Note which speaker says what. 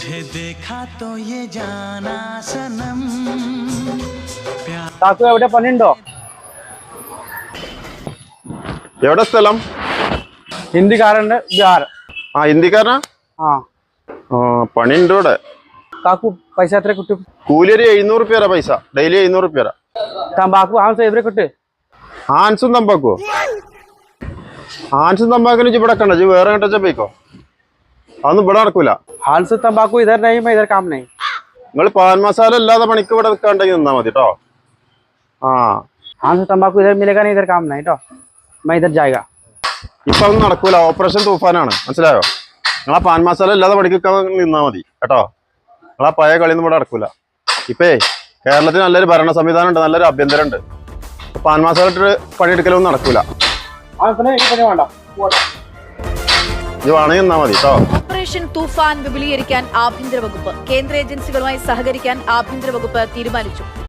Speaker 1: तुझे देखा तो ये जाना सनम
Speaker 2: കാക്കു എവിടെ പണിയുണ്ടോ?
Speaker 3: എവിടെ സ്ഥലം?
Speaker 2: ഹിന്ദിക്കാരന്റെ ബിഹാർ.
Speaker 3: ആ ഹിന്ദിക്കാരനാ?
Speaker 2: ആ
Speaker 3: പണിയുണ്ട് ഇവിടെ.
Speaker 2: കാക്കു പൈസ എത്ര കിട്ടും?
Speaker 3: കൂലി ഒരു 700 റുപ്യ പൈസ, ഡെയിലി 700 റുപ്യ.
Speaker 2: തമ്പാക്കു ആൻസ് എവിടെ കിട്ടും?
Speaker 3: ആൻസും തമ്പാക്കുവോ? ആൻസും തമ്പാക്കിന് ഇവിടെ കണ്ട വേറെ കണ്ട പോയിക്കോ, അതൊന്നും ഇവിടെ നടക്കൂല.
Speaker 2: ഹാൻസ് തമ്പാക്കു ഇതർ नहीं मैं इधर काम नहीं.
Speaker 3: നിങ്ങൾ പാൻ മസാല അല്ലാതെ പണിക്ക് ഇവിടെ നിൽക്കാണ്ടെങ്കിൽ നിന്നാ മതി കേട്ടോ. ആ
Speaker 2: ഹാൻസ് തമ്പാക്കു ഇതർ मिलेगा नहीं इधर काम नहीं ട്ടോ. मैं इधर जाएगा.
Speaker 3: ഇപ്പൊ ഒന്നും നടക്കൂല, ഓപ്പറേഷൻ തൂഫാനാണ്, മനസ്സിലായോ? നിങ്ങളാ പാൻ മസാല അല്ലാതെ പണിക്ക് നിന്നാ മതി കേട്ടോ. നിങ്ങളാ പഴയ കളിയൊന്നും ഇവിടെ നടക്കൂല. ഇപ്പേ കേരളത്തിൽ നല്ലൊരു ഭരണ സംവിധാനം ഉണ്ട്, നല്ലൊരു ആഭ്യന്തരം ഉണ്ട്. പാൻ മസാല ഇട്ട് പണിയെടുക്കലൊന്നും നടക്കൂല. ഇത് വേണമെങ്കിൽ നിന്നാ മതി കേട്ടോ.
Speaker 4: ഓപ്പറേഷൻ തൂഫാൻ വിപുലീകരിക്കാൻ ആഭ്യന്തര വകുപ്പ് കേന്ദ്ര ഏജൻസികളുമായി സഹകരിക്കാൻ ആഭ്യന്തര വകുപ്പ് തീരുമാനിച്ചു.